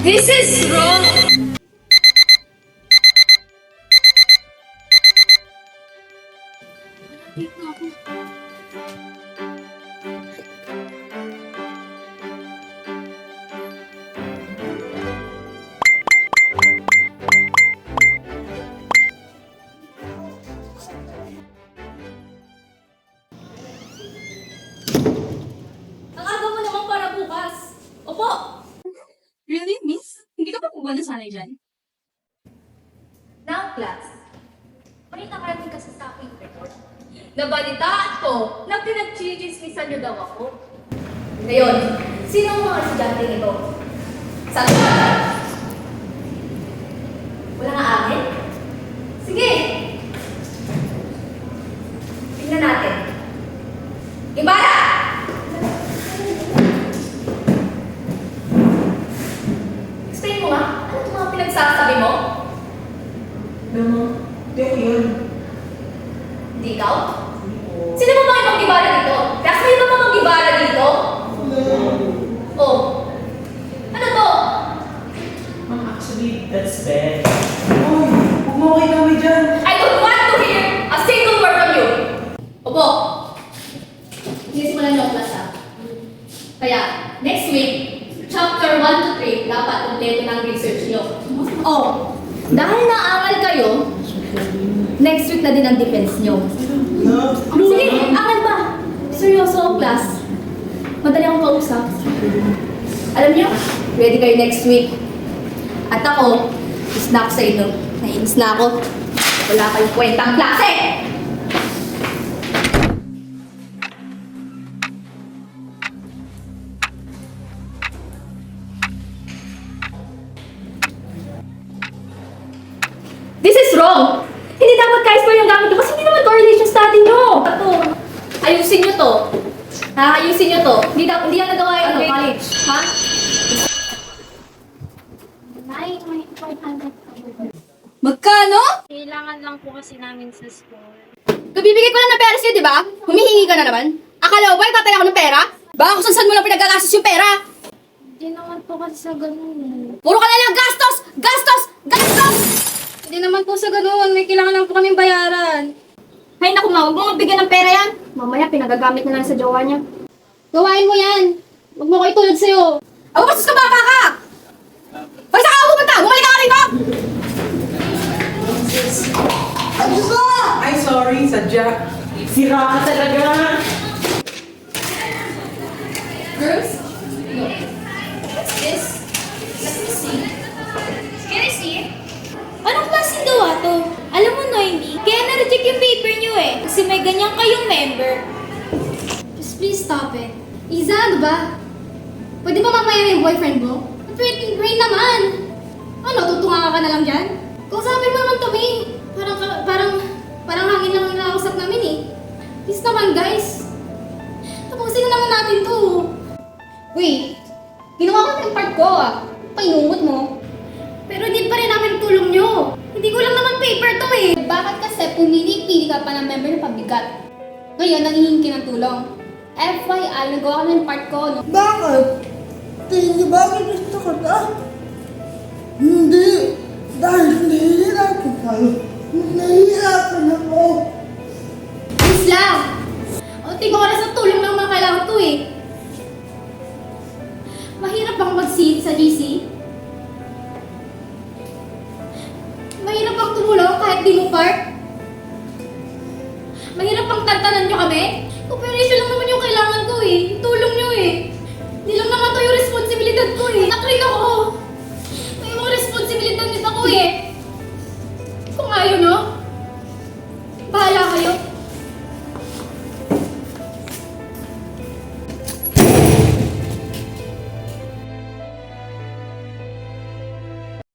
This is wrong. Ang aga mo naman para bukas. Opo. Really, miss? Hindi ka pa po ba nasanay dyan? Now, class, may nakarating kasi sa aking report. Nabalitaan ko na pinag-chichismisan niyo daw ako. Ngayon, sino ang mga estudyante ito? Sabi ka? Wala nga amin? Sige! Tingnan natin. Ibarra! Explain mo nga, ano itong mga pinagsasabi mo? Hindi ako yun. Hindi ikaw? Sino ba mga ibang gibara dito? Kasi may iba mga gibara dito? Oh. Ano to? Ma'am, actually, that's bad. Uy, huwag mo okay kami dyan. I don't want to hear a single word from you. Opo. Sinisimulan niyo ang class ha. Kaya, next week, chapter 1 to 3, dapat kompleto ng research niyo. Oh, dahil naangal kayo, next week na din ang defense niyo. Sige, angal ba? Seryoso ang class. Madali akong kausap. Alam niyo, ready kayo next week. At ako, is na ako sa inyo. Nainis na ako. Wala kayong kwentang klase! This is wrong! Hindi dapat ka-square yung gamit nyo kasi hindi naman correlation study nyo! Ito, ayusin nyo to. Ha? Ayusin nyo to. Hindi yan nagawa yung college. Ha? Magkano? Kailangan lang po kasi namin sa school. Kabibigay ko lang ng pera sa'yo, di ba? Humihingi ka na naman. Akala mo ba tatay ako ng pera? Baka kung saan mo lang pinagagastos yung pera. Hindi naman po kasi sa ganun. Puro ka na lang gastos! Gastos! Gastos! Hindi naman po sa ganun. May kailangan lang po kaming bayaran. Hay naku ma, huwag mo mabigyan ng pera yan. Mamaya pinagagamit na lang sa jowa niya. Gawain mo yan. Huwag mo ko itulad sa'yo. Ako bastos ka baka ka! Pag saan ka pupunta? Bumalik ka rito! Ano ba? Ay, sorry, sadya. Sira ka talaga. Girls? No. What's this? Let me see. Can I see it? Anong klaseng gawa to? Alam mo, Noemi, kaya na-reject yung paper nyo eh. Kasi may ganyan kayong member. Just please stop it. Iza, ano ba? Pwede ba mamaya na yung boyfriend mo? Pretty brain naman. Ano, tutunga ka na lang dyan? Kausapin mo naman to, May. Parang hangin lang ang nakausap namin eh. Please naman, guys. Tapusin na naman natin to. Wait, ginawa ko yung part ko ah. Painungot mo. Pero hindi pa rin namin tulong nyo. Hindi ko lang naman paper to eh. Bakit kasi pumili-pili ka pa ng member ng pabigat? Ngayon, nangihingi ka ng tulong. FYI, nagawa ko ng part ko, no? Bakit? Tingin niyo ba may gusto ko na? Hindi. Dahil nahihirapan kayo. Nahihirapan